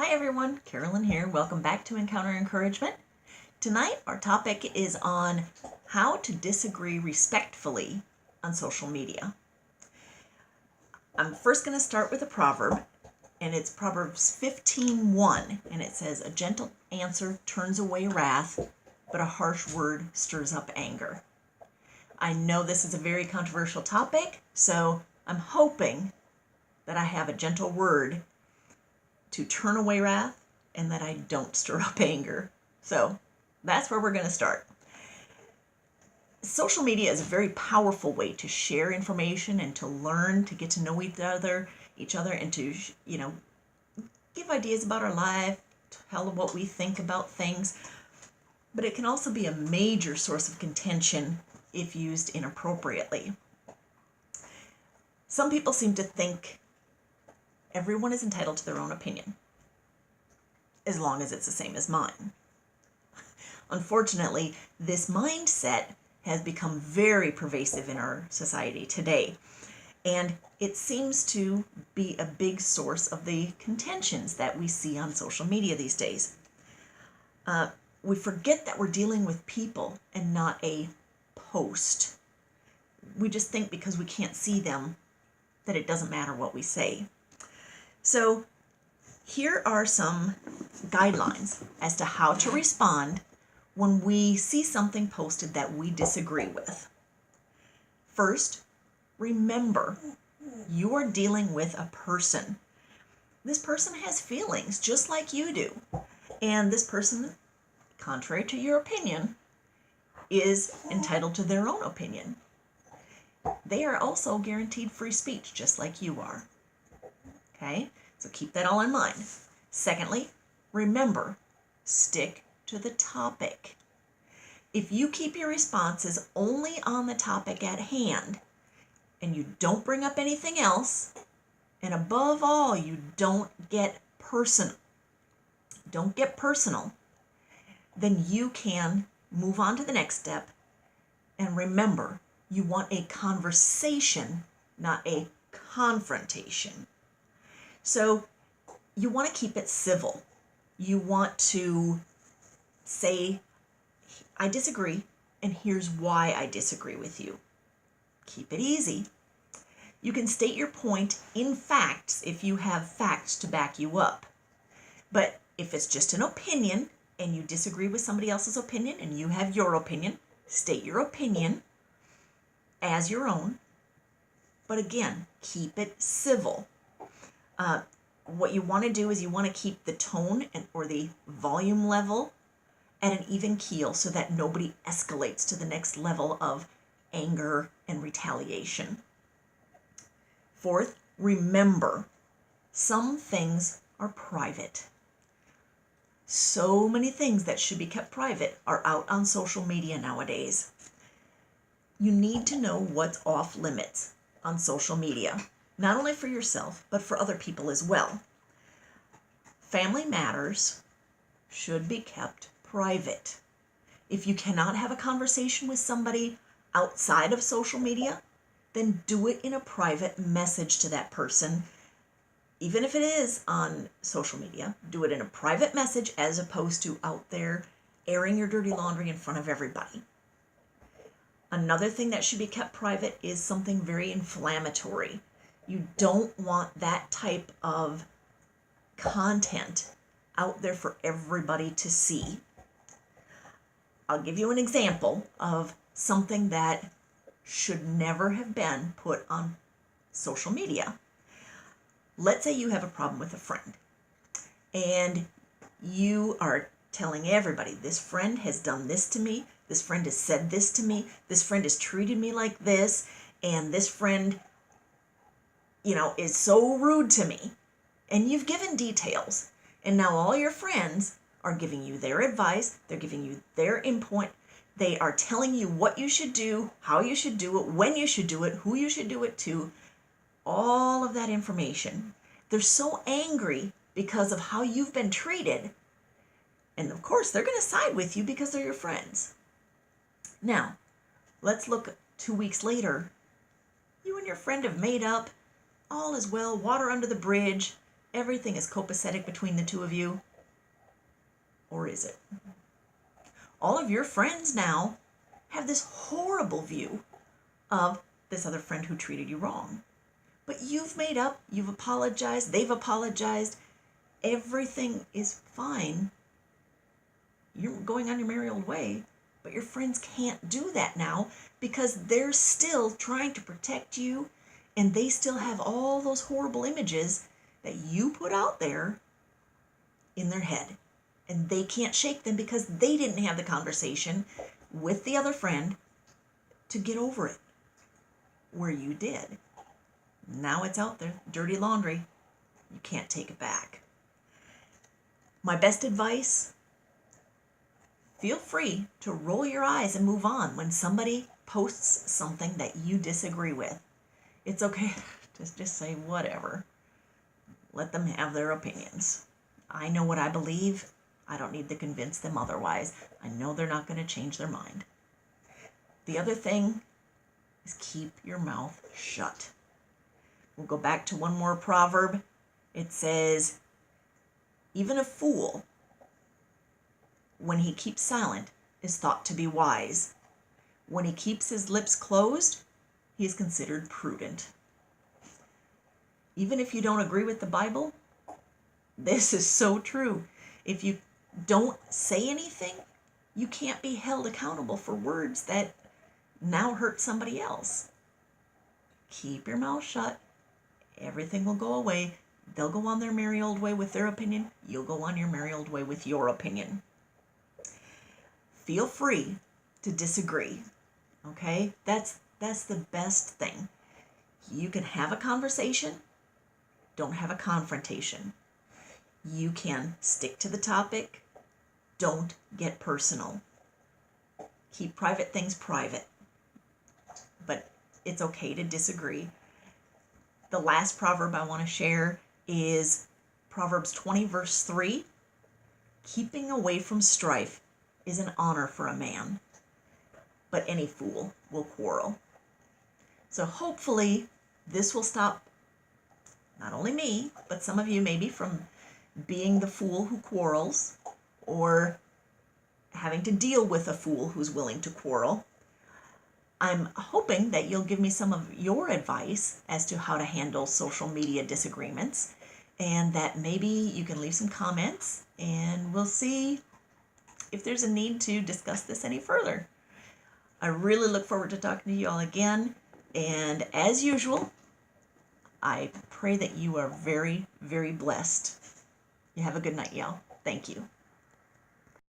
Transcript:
Hi everyone, Carolyn here. Welcome back to Encounter Encouragement. Tonight our topic is on how to disagree respectfully on social media. I'm first going to start with a proverb, and it's Proverbs 15:1, and it says, "A gentle answer turns away wrath, but a harsh word stirs up anger." I know this is a very controversial topic, so I'm hoping that I have a gentle word to turn away wrath and that I don't stir up anger. So that's where we're going to start. Social media is a very powerful way to share information and to learn, to get to know each other, and to, give ideas about our life, tell what we think about things. But it can also be a major source of contention if used inappropriately. Some people seem to think everyone is entitled to their own opinion, as long as it's the same as mine. Unfortunately, this mindset has become very pervasive in our society today, and it seems to be a big source of the contentions that we see on social media these days. We forget that we're dealing with people and not a post. We just think because we can't see them that it doesn't matter what we say. So here are some guidelines as to how to respond when we see something posted that we disagree with. First, remember, you are dealing with a person. This person has feelings just like you do. And this person, contrary to your opinion, is entitled to their own opinion. They are also guaranteed free speech just like you are. Okay, so keep that all in mind. Secondly, remember, stick to the topic. If you keep your responses only on the topic at hand and you don't bring up anything else, and above all, you don't get personal, then you can move on to the next step. And remember, you want a conversation, not a confrontation. So you want to keep it civil. You want to say, I disagree, and here's why I disagree with you. Keep it easy. You can state your point in facts if you have facts to back you up. But if it's just an opinion and you disagree with somebody else's opinion and you have your opinion, state your opinion as your own. But again, keep it civil. What you want to do is you want to keep the tone or the volume level at an even keel so that nobody escalates to the next level of anger and retaliation. Fourth, remember, some things are private. So many things that should be kept private are out on social media nowadays. You need to know what's off limits on social media, not only for yourself, but for other people as well. Family matters should be kept private. If you cannot have a conversation with somebody outside of social media, then do it in a private message to that person. Even if it is on social media, do it in a private message as opposed to out there airing your dirty laundry in front of everybody. Another thing that should be kept private is something very inflammatory. You don't want that type of content out there for everybody to see. I'll give you an example of something that should never have been put on social media. Let's say you have a problem with a friend and you are telling everybody, this friend has done this to me, this friend has said this to me, this friend has treated me like this, and this friend, is so rude to me. And you've given details. And now all your friends are giving you their advice, they're giving you their input, they are telling you what you should do, how you should do it, when you should do it, who you should do it to, all of that information. They're so angry because of how you've been treated. And of course, they're going to side with you because they're your friends. Now, let's look 2 weeks later. You and your friend have made up. All is well, water under the bridge. everything is copacetic between the two of you? Or is it? All of your friends now have this horrible view of this other friend who treated you wrong. But you've made up, you've apologized, they've apologized, everything is fine. You're going on your merry old way, but your friends can't do that now because they're still trying to protect you, and they still have all those horrible images that you put out there in their head. And they can't shake them because they didn't have the conversation with the other friend to get over it, where you did. Now it's out there, dirty laundry. You can't take it back. My best advice, feel free to roll your eyes and move on when somebody posts something that you disagree with. It's okay to just say whatever. Let them have their opinions. I know what I believe. I don't need to convince them otherwise. I know they're not going to change their mind. The other thing is keep your mouth shut. We'll go back to one more proverb. It says, even a fool, when he keeps silent, is thought to be wise. When he keeps his lips closed, he is considered prudent. Even if you don't agree with the Bible, this is so true. If you don't say anything, you can't be held accountable for words that now hurt somebody else. Keep your mouth shut. Everything will go away. They'll go on their merry old way with their opinion. You'll go on your merry old way with your opinion. Feel free to disagree. Okay? That's the best thing. You can have a conversation. Don't have a confrontation. You can stick to the topic. Don't get personal. Keep private things private. But it's okay to disagree. The last proverb I want to share is Proverbs 20, verse 3. Keeping away from strife is an honor for a man, but any fool will quarrel. So hopefully this will stop not only me, but some of you maybe from being the fool who quarrels or having to deal with a fool who's willing to quarrel. I'm hoping that you'll give me some of your advice as to how to handle social media disagreements, and that maybe you can leave some comments and we'll see if there's a need to discuss this any further. I really look forward to talking to you all again, and as usual, I pray that you are very, very blessed. You have a good night, y'all. Thank you.